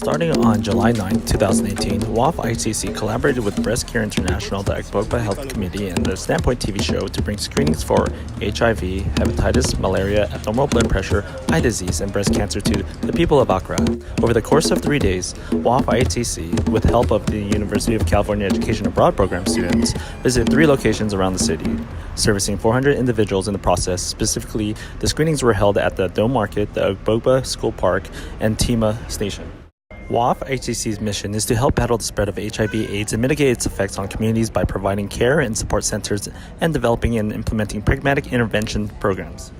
Starting on July 9, 2018, WAAF IHCC collaborated with Breast Care International, the Agboba Health Committee, and the Standpoint TV show to bring screenings for HIV, hepatitis, malaria, abnormal blood pressure, eye disease, and breast cancer to the people of Accra. Over the course of 3 days, WAAF IHCC, with help of the University of California Education Abroad program students, visited 3 locations around the city, servicing 400 individuals in the process. Specifically, the screenings were held at the Dome Market, the Agboba School Park, and Tima Station. WAAF IHCC's mission is to help battle the spread of HIV/AIDS and mitigate its effects on communities by providing care and support centers and developing and implementing pragmatic intervention programs.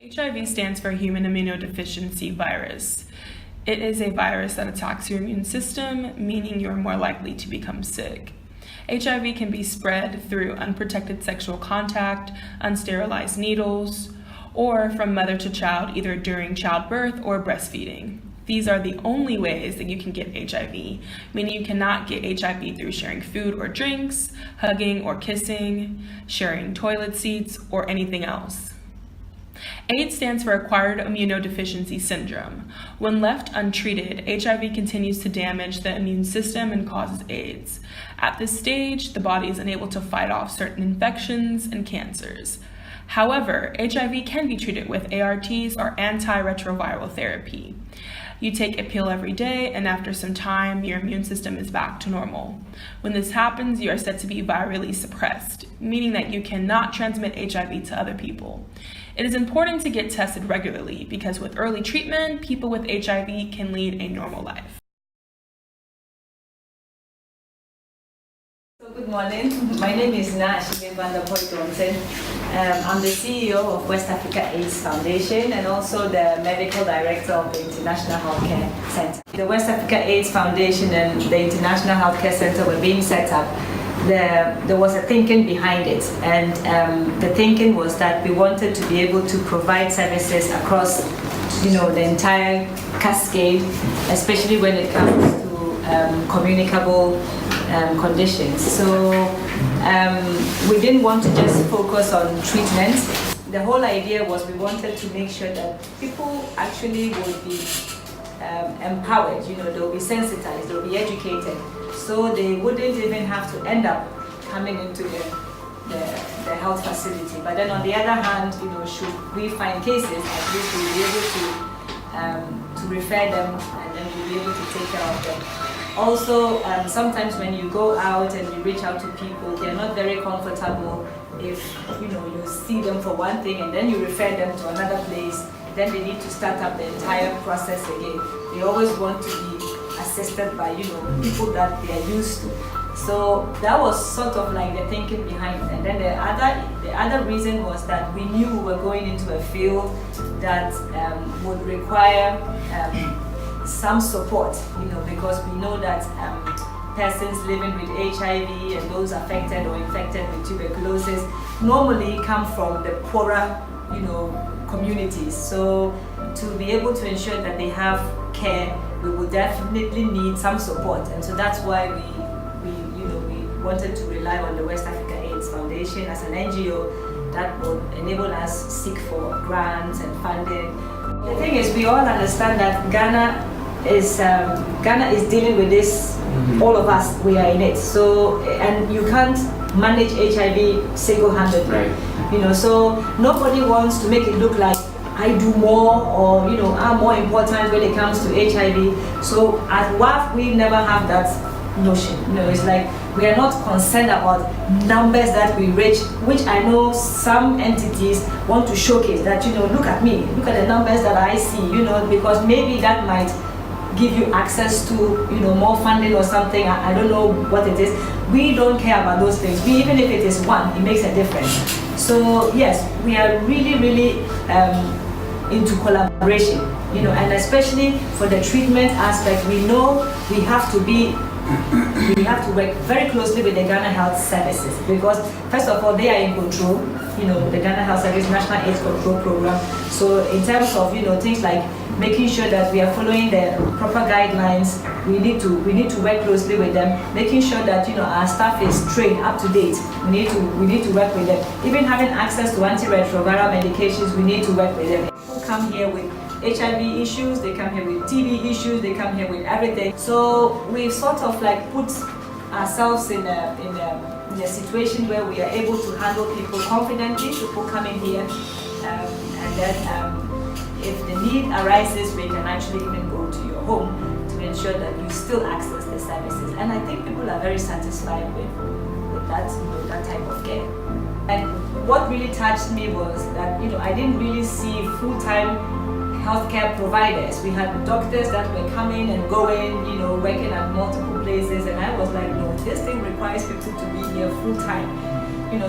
HIV stands for human immunodeficiency virus. It is a virus that attacks your immune system, meaning you're more likely to become sick. HIV can be spread through unprotected sexual contact, unsterilized needles, or from mother to child, either during childbirth or breastfeeding. These are the only ways that you can get HIV, meaning you cannot get HIV through sharing food or drinks, hugging or kissing, sharing toilet seats, or anything else. AIDS stands for acquired immunodeficiency syndrome. When left untreated, HIV continues to damage the immune system and causes AIDS. At this stage, the body is unable to fight off certain infections and cancers. However, HIV can be treated with ARTs or antiretroviral therapy. You take a pill every day, and after some time, your immune system is back to normal. When this happens, you are said to be virally suppressed, meaning that you cannot transmit HIV to other people. It is important to get tested regularly because with early treatment, people with HIV can lead a normal life. Good morning. My name is Eddie Donton. I'm the CEO of West Africa AIDS Foundation and also the Medical Director of the International Healthcare Center. The West Africa AIDS Foundation and the International Healthcare Center were being set up. There was a thinking behind it, and the thinking was that we wanted to be able to provide services across, the entire cascade, especially when it comes to communicable conditions. So we didn't want to just focus on treatment. The whole idea was we wanted to make sure that people actually would be empowered, they'll be sensitized, they'll be educated, so they wouldn't even have to end up coming into the health facility. But then on the other hand, should we find cases, at least we'll be able to refer them, and then we'll be able to take care of them. Also, sometimes when you go out and you reach out to people, they're not very comfortable if you see them for one thing and then you refer them to another place, then they need to start up the entire process again. They always want to be assisted by people that they are used to. So that was sort of like the thinking behind it. And then the other reason was that we knew we were going into a field that would require some support, because we know that persons living with HIV and those affected or infected with tuberculosis normally come from the poorer, communities. So to be able to ensure that they have care, we would definitely need some support, and so that's why we wanted to rely on the West Africa AIDS Foundation as an NGO that would enable us seek for grants and funding. The thing is, we all understand that Ghana is dealing with this. All of us, we are in it. So, and you can't manage HIV single-handedly. Right. So nobody wants to make it look like I do more or I'm more important when it comes to HIV. So at WAAF, we never have that notion. It's like we are not concerned about numbers that we reach, which I know some entities want to showcase that look at me, look at the numbers that I see, because maybe that might give you access to more funding or something. I don't know what it is. We don't care about those things. Even if it is one, it makes a difference. So yes, we are really into collaboration, and especially for the treatment aspect, we know we have to work very closely with the Ghana Health Services, because first of all, they are in control, the Ghana Health Service National AIDS Control Program. So in terms of things like making sure that we are following the proper guidelines, we need to work closely with them, making sure that our staff is trained up to date. We need to work with them. Even having access to antiretroviral medications, we need to work with them. come here with HIV issues, they come here with TB issues, they come here with everything. So we've sort of like put ourselves in a situation where we are able to handle people confidently, people coming here, and then if the need arises, we can actually even go to your home to ensure that you still access the services. And I think people are very satisfied with that, that type of care. And what really touched me was that I didn't really see full-time healthcare providers. We had doctors that were coming and going, working at multiple places, and I was like, no, this thing requires people to be here full-time.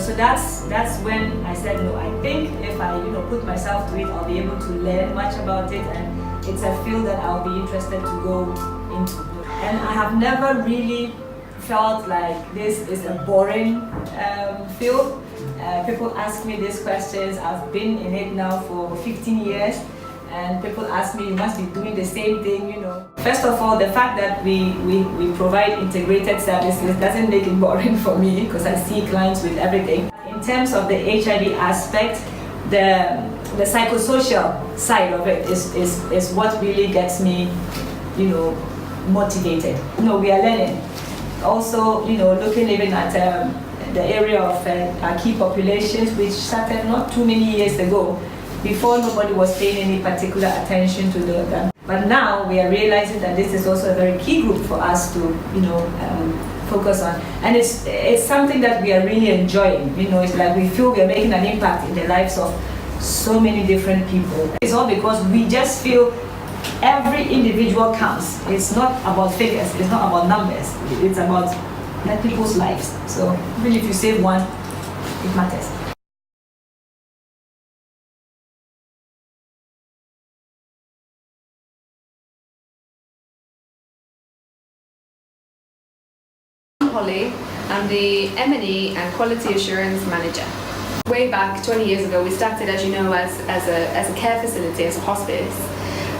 So that's when I said, no, I think if I put myself to it, I'll be able to learn much about it, and it's a field that I'll be interested to go into. And I have never really felt like this is a boring field. People ask me these questions. I've been in it now for 15 years. And people ask me, you must be doing the same thing, First of all, the fact that we provide integrated services doesn't make it boring for me, because I see clients with everything. In terms of the HIV aspect, the psychosocial side of it is what really gets me, motivated. We are learning. Also, looking even at the area of our key populations, which started not too many years ago. Before, nobody was paying any particular attention to them. But now we are realizing that this is also a very key group for us to, focus on. And it's something that we are really enjoying. It's like we feel we are making an impact in the lives of so many different people. It's all because we just feel every individual counts. It's not about figures. It's not about numbers. It's about people's lives. So really, if you save one, it matters. I'm the M&E and Quality Assurance Manager. Way back 20 years ago, we started, as you know, as a care facility, as a hospice.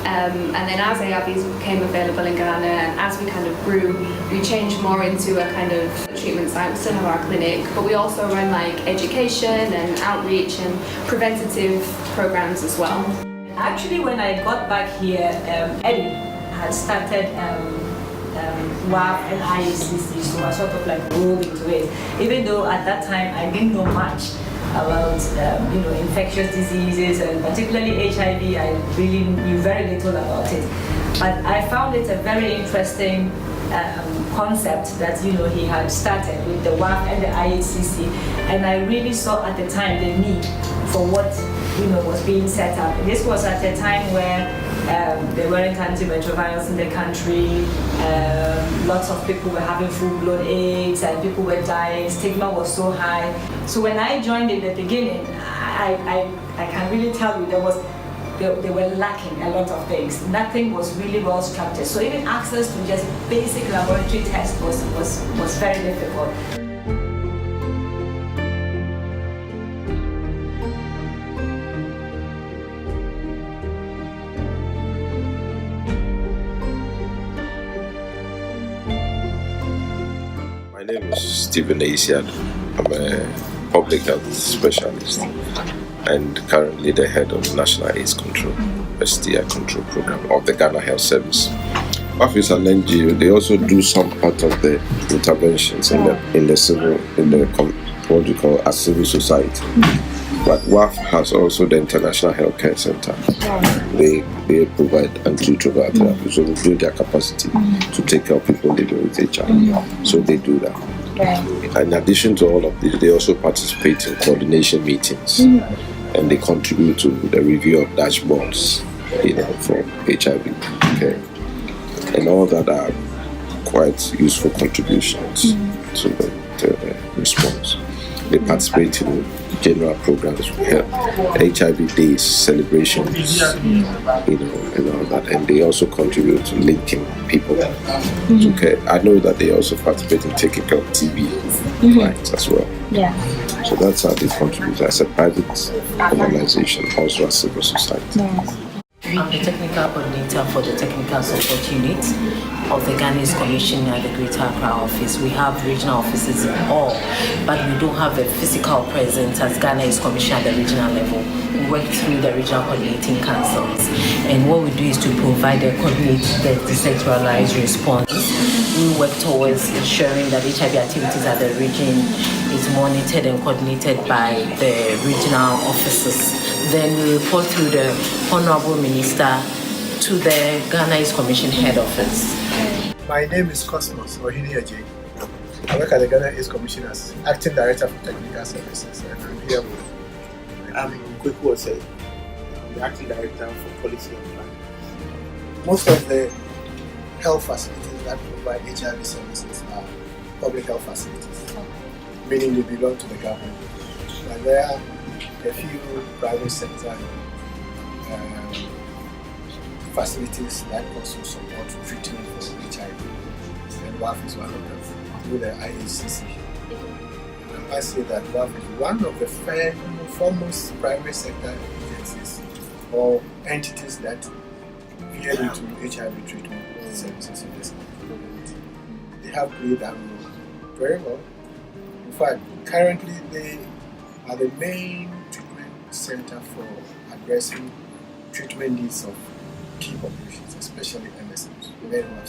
And then as ARVs became available in Ghana, and as we kind of grew, we changed more into a kind of treatment site. We still have our clinic, but we also run like education and outreach and preventative programs as well. Actually, when I got back here, Eddie had started WAAF and IHCC, so I sort of like rolled into it. Even though at that time I didn't know much about infectious diseases, and particularly HIV, I really knew very little about it. But I found it a very interesting concept that he had started with the WAAF and the IHCC, and I really saw at the time the need for what was being set up. And this was at a time where there weren't antiretrovirals in the country. Lots of people were having full-blown AIDS, and people were dying. Stigma was so high. So when I joined in the beginning, I can really tell you they were lacking a lot of things. Nothing was really well structured. So even access to just basic laboratory tests was very difficult. My name is Stephen Asiad. I'm a public health specialist and currently the head of National AIDS Control, STI Control Program of the Ghana Health Service. WAAF is an NGO. They also do some part of the interventions in the civil, what we call a civil society. But WAAF has also the International Healthcare Center. They provide antiretroviral therapy, so they build their capacity to take care of people living with HIV. So they do that. In addition to all of this, they also participate in coordination meetings, and they contribute to the review of dashboards, for HIV. Okay, and all that are quite useful contributions to the response. They participate in general programs, HIV days, celebrations, and all that, and they also contribute to linking people to care. I know that they also participate in taking care of TB clients as well. So that's how they contribute as a private organization, also a civil society. I'm the technical coordinator for the technical support unit of the Ghana AIDS Commission at the Greater Accra office. We have regional offices in all, but we don't have a physical presence as Ghana AIDS Commission at the regional level. We work through the regional coordinating councils, and what we do is to provide a coordinated decentralized response. We work towards ensuring that HIV activities at the region is monitored and coordinated by the regional offices. Then we report through the Honorable Minister to the Ghana AIDS Commission head office. My name is Cosmos Ohiniaji. I work at the Ghana AIDS Commission as Acting Director for Technical Services, and I'm here with Kweku Osei. I'm the Acting Director for Policy and Planning. Most of the health facilities that provide HIV services are public health facilities, meaning they belong to the government. But there are a few private sector facilities that also support treatment for HIV, and WAAF is one of them, through the IHCC. And I say that WAAF is one of the foremost private sector agencies or entities that feed into HIV treatment services in this country. They have played that role very well. In fact, currently they are the main treatment center for addressing treatment needs of key populations, especially MSMs, very well.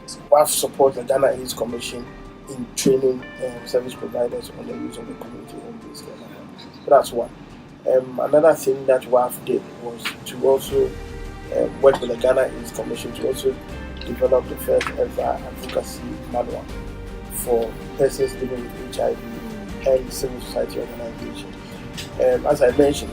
So WAAF supports the Ghana AIDS Commission in training service providers on the use of the community-home-based care. So that's one. Another thing that WAAF did was to also work with the Ghana AIDS Commission to also develop the first ever advocacy manual for persons living with HIV and civil society organizations. As I mentioned,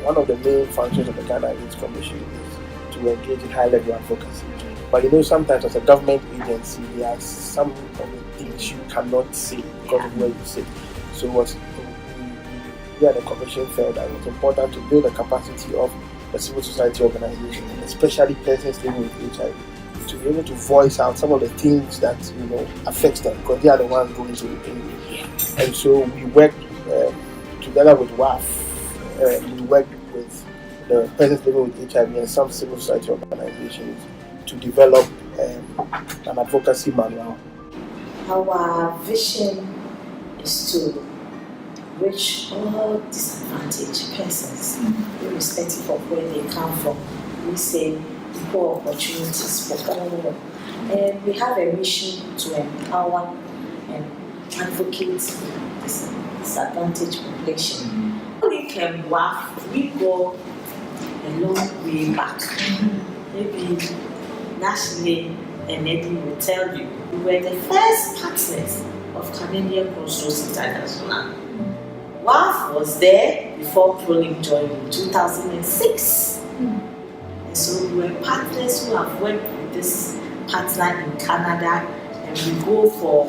one of the main functions of the Ghana AIDS Commission is to engage in high-level advocacy. But sometimes as a government agency, there are some of the things you cannot say because of where you sit. So we at the Commission felt that it was important to build the capacity of the civil society organizations, and especially persons living with HIV, to be able to voice out some of the things that affects them, because they are the ones going through the pain. And so we worked together with WAAF. We worked with the persons living with HIV and some civil society organizations to develop an advocacy manual. Our vision is to reach all disadvantaged persons, irrespective of where they come from. We say equal opportunities for all. And we have a mission to empower and advocate this disadvantaged population. We can WAAF, we go a long way back. Maybe nationally, and Eddie will tell you, we were the first partners of Canadian Crossroads International. WAAF was there before Proling joined in 2006. And so we were partners who have worked with this partner in Canada, and we go for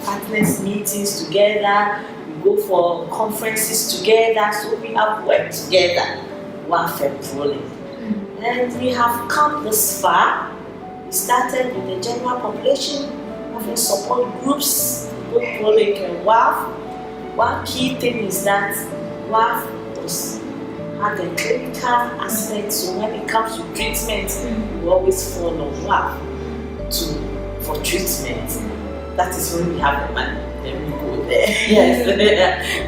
partners meetings together, we go for conferences together, so we have worked together, WAAF and Proling. And we have come this far. We started with the general population, having support groups, both Proling and WAAF. One key thing is that WAAF had a clinical aspect, so when it comes to treatment, we always follow WAAF for treatment. That is when we have the money, then we go there. Yes.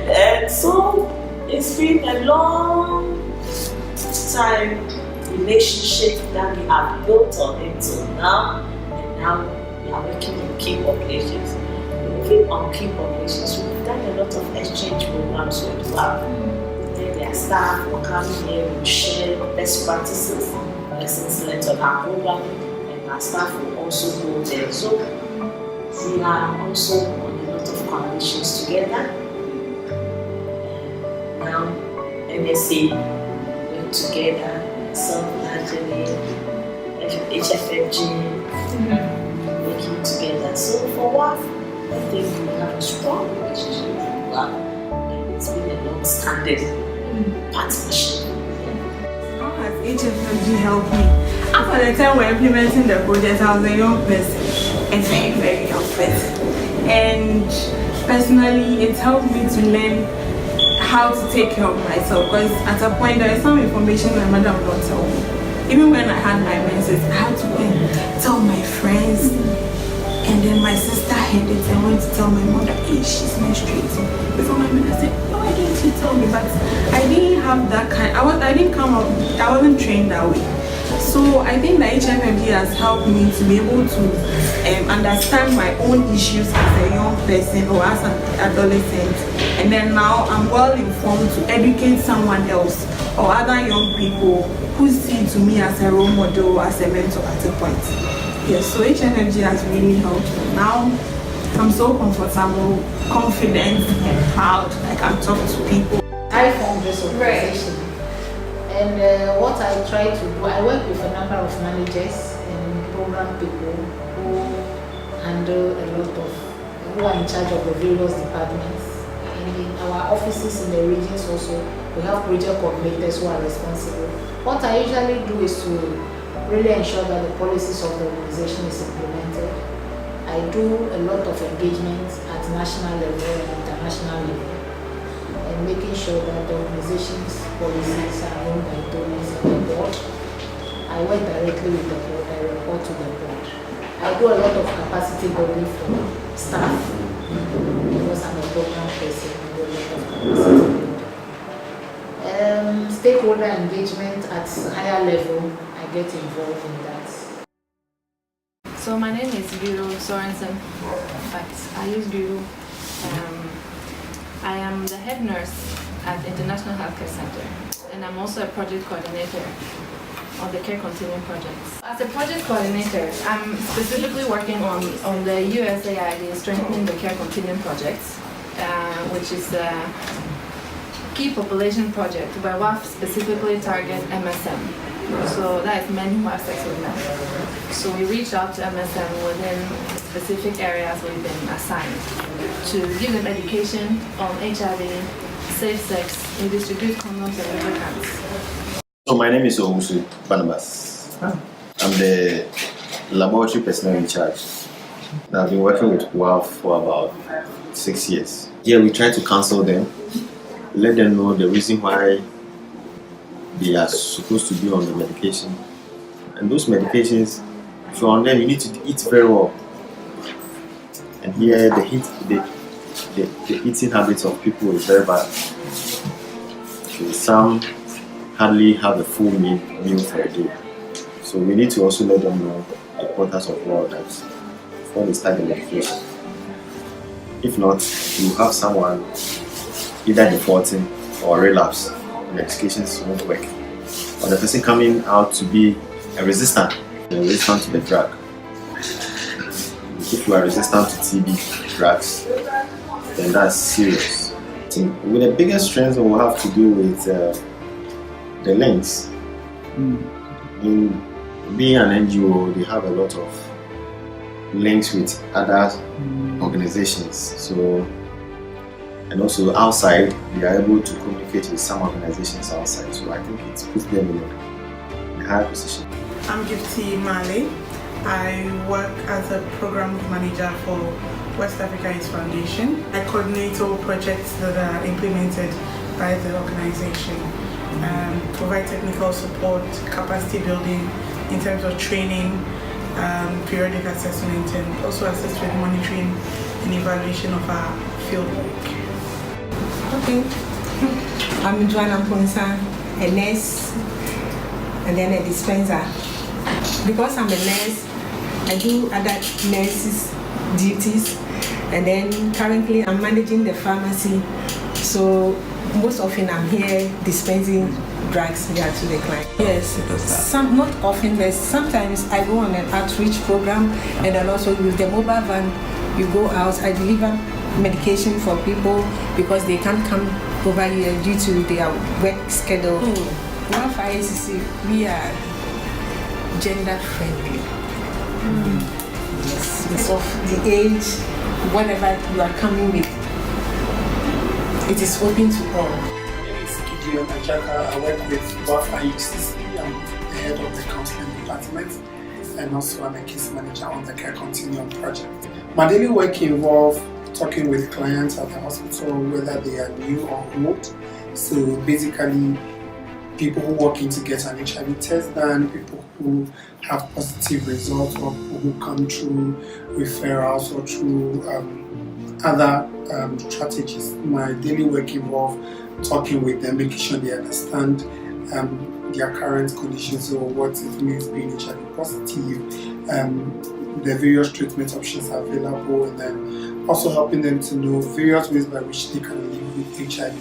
And so it's been a long time relationship that we have built on until now, and now we are working in key populations. Even on key populations, we've done a lot of exchange programs with WAAF. Their staff will come here, we share best practices, lessons learned on our program, and our staff will also go there. So we are also on a lot of coalitions together. Now NSA work together, largely HFFG working together. So for WAAF, I think we have a strong relationship with WAAF, and it's been a long-standing partnership. How has HFFG helped me? After the time we're implementing the project, I was a young person, a very, very young person. And personally, it helped me to learn how to take care of myself, because at a point there is some information my mother would not tell me. Even when I had my menses, I had to go and tell my friends. And then my sister heard it and went to tell my mother, hey, she's menstruating. Before my mother said, why didn't you tell me? But I didn't have that kind, I didn't come up, I wasn't trained that way. So I think the HMMD has helped me to be able to understand my own issues as a young person or as an adolescent. And then now I'm well informed to educate someone else or other young people who see to me as a role model or as a mentor at a point. Yes, so HMMG has really helped me. Now I'm so comfortable, confident, and proud. I can talk to people. I formed this organization. And what I try to do, I work with a number of managers and program people who handle a lot of, who are in charge of the various departments. And in our offices in the regions also, we have project coordinators who are responsible. What I usually do is to really ensure that the policies of the organization is implemented. I do a lot of engagement at national level and international level, and making sure that the organization's policies are known by donors and the board. I work directly with the board, I report to the board. I do a lot of capacity building for staff, because I'm a program person, I do a lot of capacity building. Stakeholder engagement at higher level, I get involved in that. So my name is Guru Sorensen. In fact, I use Guru. I am the head nurse at International Healthcare Center, and I'm also a project coordinator on the Care Continuum projects. As a project coordinator, I'm specifically working on the USAID Strengthening the Care Continuum projects, which is a key population project where WAAF specifically target MSM. So that is men who have sex with men. So we reach out to MSM within specific areas we've been assigned to give them education on HIV, safe sex, we distribute condoms and lubricants. So my name is Owusu Barnabas. I'm the laboratory personnel in charge. I've been working with WAAF for about 6 years. Here we try to counsel them, let them know the reason why they are supposed to be on the medication. And those medications, if you're on them, you need to eat very well. And here the eating habits of people is very bad. Okay, some hardly have a full meal for a day. So we need to also let them know the importance of all that before they start the medication. If not, you have someone either defaulting or relapse. Medications won't work. Or the person coming out to be resistant to the drug. If you are resistant to TB drugs, then that's serious. With the biggest strength we'll have to do with the links. In being an NGO, they have a lot of links with other organizations. So, and also outside, they are able to communicate with some organizations outside. So I think it puts them in a higher position. I'm Gifty Mali. I work as a program manager for West Africa AIDS Foundation. I coordinate all projects that are implemented by the organization, provide technical support, capacity building in terms of training, periodic assessment, and also assist with monitoring and evaluation of our field work. Okay. I'm Joanna Ponsa, a nurse and then a dispenser. Because I'm a nurse, I do other nurses' duties, and then currently I'm managing the pharmacy. So most often I'm here dispensing drugs here to the client. Yes, not often, but sometimes I go on an outreach program, and then also with the mobile van, you go out, I deliver medication for people because they can't come over here due to their work schedule. WAAF IHCC, we are gender friendly. Yes, because of the age, whatever you are coming with, it is open to all. My name is Gideon Ajaka. I work with WAAF IHCC. I'm the head of the counseling department, and also I'm a case manager on the Care Continuum project. My daily work involves talking with clients at the hospital, whether they are new or old, So basically, people who walk in to get an HIV test done, people who have positive results, or people who come through referrals or through other strategies. My daily work involves talking with them, making sure they understand their current conditions or what it means being HIV positive, the various treatment options available, and then also helping them to know various ways by which they can live with HIV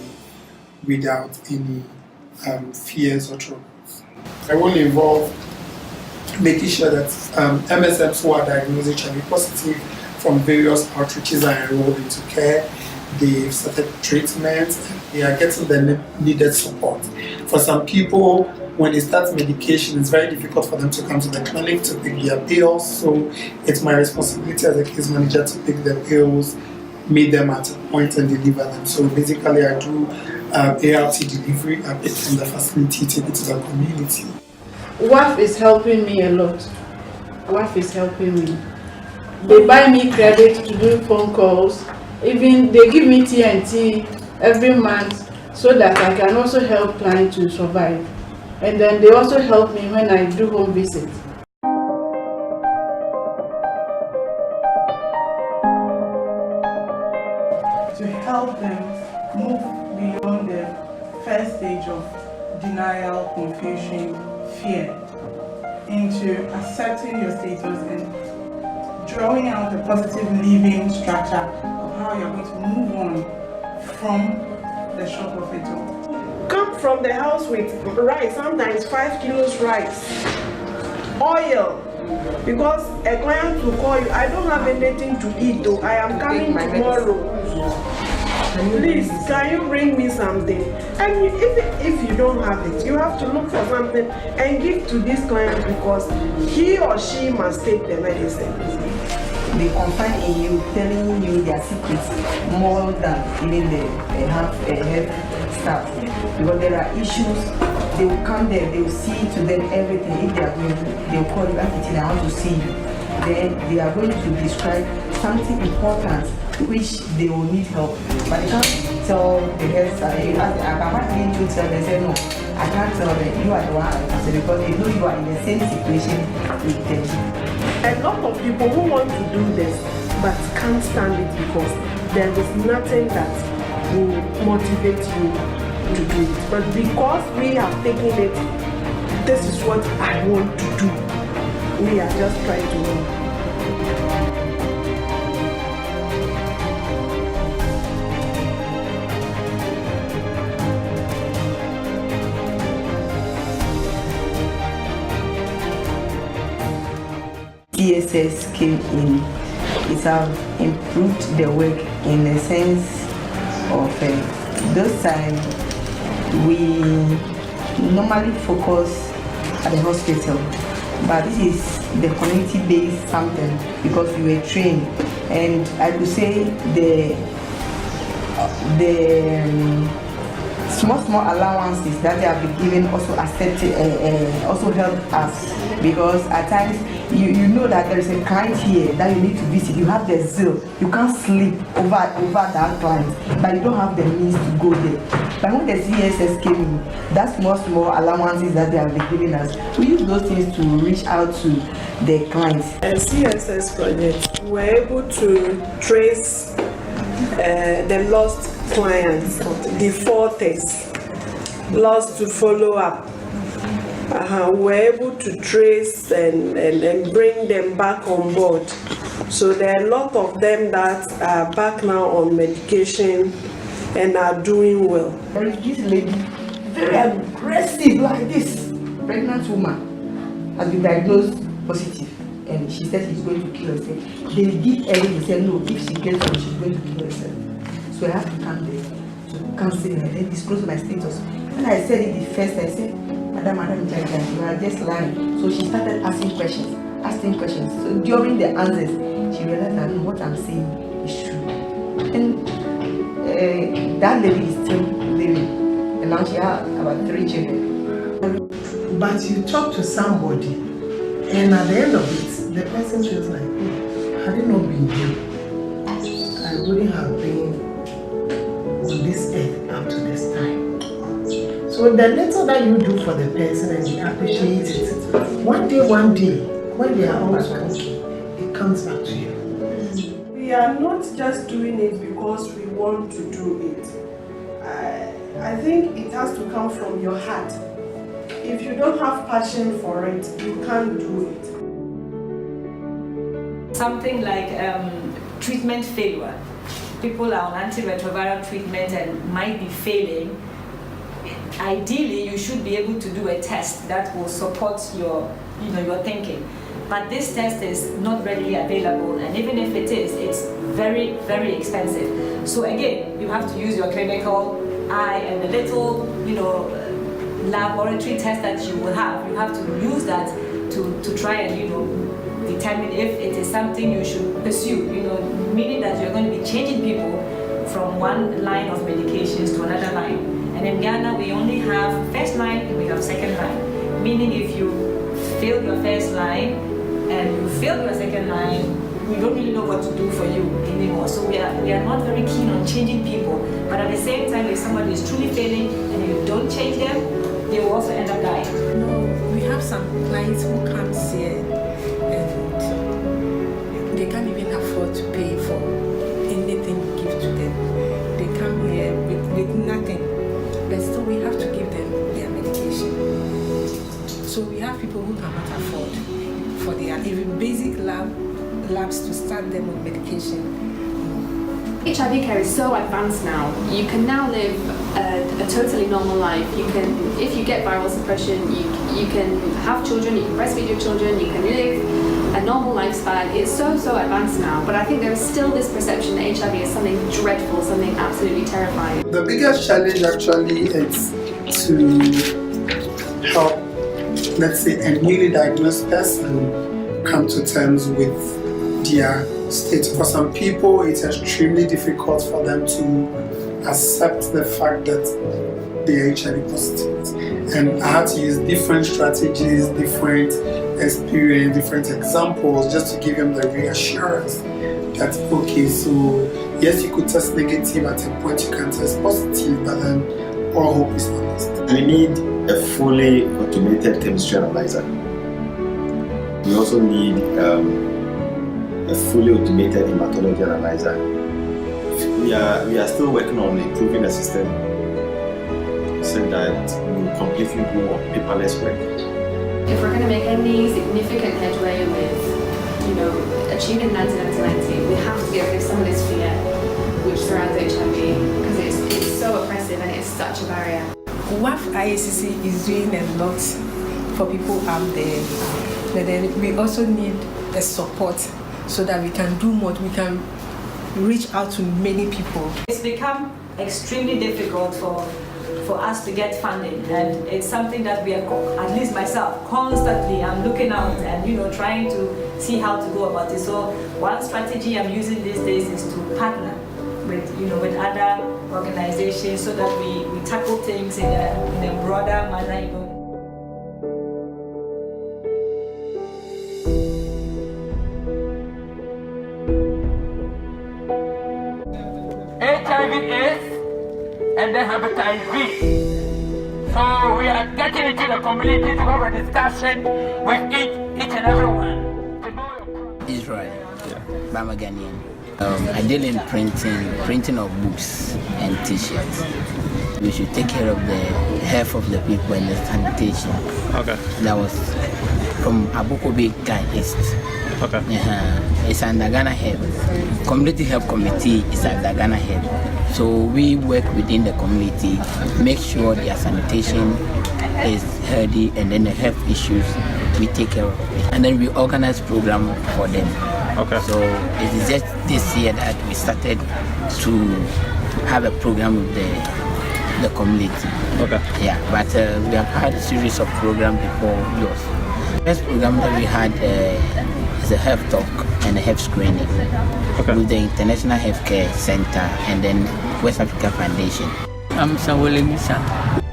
without any fears or troubles. I will involve making sure that MSMs who are diagnosed HIV positive from various outreaches are enrolled into care. They've started treatment, and they are getting the needed support. For some people, when they start medication, it's very difficult for them to come to the clinic to pick their pills, so it's my responsibility as a case manager to pick their pills, meet them at a point and deliver them. So basically I do ART delivery, I pick from the facility, take it to the community. WAAF is helping me a lot. WAAF is helping me. They buy me credit to do phone calls. Even they give me TNT every month so that I can also help clients to survive. And then they also help me when I do home visits. To help them move beyond the first stage of denial, confusion, fear, into accepting your status and drawing out a positive living structure of how you're going to move on from the shock of it all. Come from the house with rice, sometimes 5 kilos rice, oil, because a client will call you, I don't have anything to eat though, I am coming tomorrow. Please, can you bring me something? And if you don't have it, you have to look for something and give to this client because he or she must take the medicine. They confide in you, telling you their secrets more than even the health staff. Because there are issues, they will come there, they will see to them everything. If they are going, they will call you back and I want to see you. Then they are going to describe something important which they will need help. But they can't tell the health staff. I can't really tell them, they say no, I can't tell them, you are the one, because they know you are in the same situation with them. A lot of people who want to do this but can't stand it because there is nothing that will motivate you to do it. But because we have taken it, this is what I want to do. We are just trying to know. CSS came in, it has improved the work in the sense of those times we normally focus at the hospital, but this is the community-based something because we were trained, and I could say the small allowances that they have been given also accepted, also help us, because at times you know that there is a client here that you need to visit. You have the zeal, you can't sleep over that client, but you don't have the means to go there. But when the CSS came in, that small allowances that they have been giving us, we use those things to reach out to the clients. A CSS project, we're able to trace the lost clients, defaulters, lost to follow up. We're able to trace and bring them back on board. So there are a lot of them that are back now on medication and are doing well. There is this lady, very aggressive like this, pregnant woman, has been diagnosed positive, and she said she's going to kill herself. They give everything, they say no, if she gets one, she's going to kill herself. So I have to come there to cancel her, then disclose my status. When I said it the first, I said, Madam, you are just lying. So she started asking questions. So during the answers, she realized that what I'm saying is true. And that lady is still living, and now she has about 3 children. But you talk to somebody, and at the end of it, the person feels like, had it not been you, I wouldn't have been on this earth up to this time. So the little that you do for the person and you appreciate it, one day, when they are also okay, it comes back to you. We are not just doing it because we want to do it. I think it has to come from your heart. If you don't have passion for it, you can't do it. Something like treatment failure. People are on antiretroviral treatment and might be failing. Ideally, you should be able to do a test that will support your thinking. But this test is not readily available, and even if it is, it's very, very expensive. So again, you have to use your clinical eye and the little, laboratory test that you will have. You have to use that to try and, determine if it is something you should pursue, meaning that you're going to be changing people from one line of medications to another line. And in Ghana, we only have first line and we have second line, meaning if you fail your first line and you fail your second line, we don't really know what to do for you anymore. So we are not very keen on changing people. But at the same time, if somebody is truly failing and you don't change them, they will also end up dying. No, we have some clients who come here and they can't even afford to pay for anything we give to them. They come here with nothing, but still we have to give them their medication. So we have people who cannot afford for their even basic labs to start them with medication. HIV care is so advanced now. You can now live a totally normal life. You can, if you get viral suppression, you can have children, you can breastfeed your children, you can live a normal lifespan. It's so advanced now. But I think there is still this perception that HIV is something dreadful, something absolutely terrifying. The biggest challenge actually is to help, let's say, a newly diagnosed person come to terms with their state. For some people, it's extremely difficult for them to accept the fact that they are HIV positive. And I had to use different strategies, different experience, different examples just to give them the reassurance that, okay, so yes, you could test negative at a point, you can test positive, but then all hope is not lost. We need a fully automated chemistry analyzer. We also need a fully automated hematology analyzer. We are still working on improving the system so that we will completely go on paperless work. If we're going to make any significant headway with, achieving 90-90, we have to get rid of some of this fear which surrounds HIV, because it's so oppressive and it's such a barrier. WAAF IHCC is doing a lot for people out there, but then we also need the support so that we can do more, we can reach out to many people. It's become extremely difficult for us to get funding, and it's something that we are, at least myself, constantly I'm looking out and trying to see how to go about it. So one strategy I'm using these days is to partner with other organizations so that we tackle things in a broader manner. HIV AIDS and then hepatitis B. So we are getting into the community to have a discussion with each and every one. Israel, I'm a Ghanaian. I deal in printing of books and t-shirts. We should take care of the health of the people and the sanitation. Okay. That was from Abukobi East. Okay. It's under Ghana Health. Community Health Committee is under Ghana Health. So we work within the community, make sure their sanitation is healthy, and then the health issues we take care of it. And then we organize program for them. Okay. So it is just this year that we started to have a program with the community. Okay. Yeah, but we have had a series of programs before yours. The first program that we had is a health talk and a health screening with the International Healthcare Center and then West Africa Foundation. I'm Sawole Misa.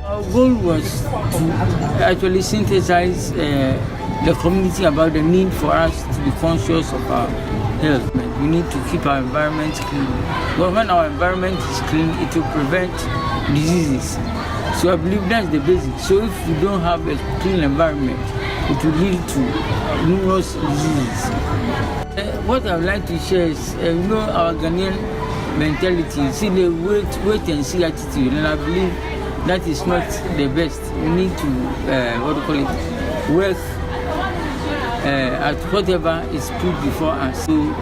Our goal was to actually synthesize the community about the need for us to be conscious of our health. We need to keep our environment clean. Well, when our environment is clean, it will prevent diseases. So I believe that's the basic. So if you don't have a clean environment, it will lead to numerous diseases. What I would like to share is, our Ghanaian mentality, see the wait and see attitude, and I believe that is not the best. We need to, work at whatever is put before us. So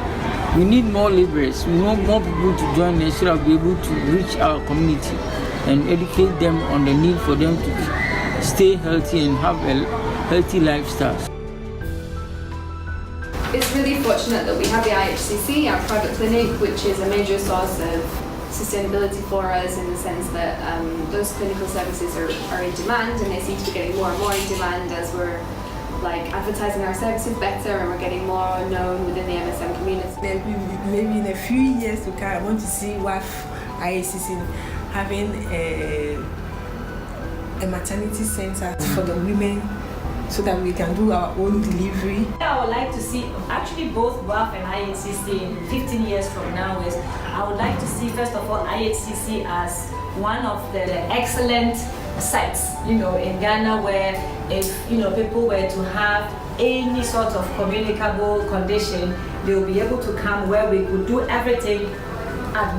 we need more laborers, we want more people to join us so that we'll be able to reach our community and educate them on the need for them to stay healthy and have a healthy lifestyle. It's really fortunate that we have the IHCC, our private clinic, which is a major source of sustainability for us in the sense that those clinical services are in demand, and they seem to be getting more and more in demand as we're advertising our services better and we're getting more known within the MSM community. Maybe in a few years to come, I want to see WAAF IHCC having a maternity center for the women, so that we can do our own delivery. I would like to see, actually both WAAF and IHCC in 15 years from now, is I would like to see, first of all, IHCC as one of the excellent sites, in Ghana, where if, people were to have any sort of communicable condition, they will be able to come where we could do everything at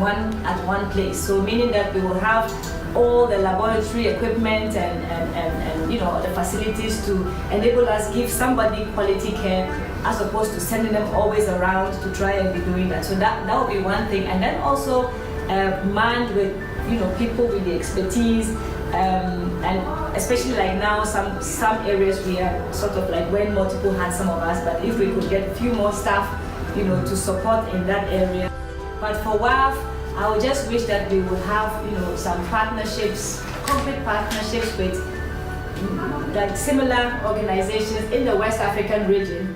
one place. So meaning that we will have all the laboratory equipment and the facilities to enable us give somebody quality care, as opposed to sending them always around to try and be doing that. So that would be one thing. And then also manned with people with the expertise, and especially like now some areas we are sort of like when multiple had some of us, but if we could get a few more staff to support in that area. But for WAAF, I would just wish that we would have, some partnerships, concrete partnerships with similar organizations in the West African region.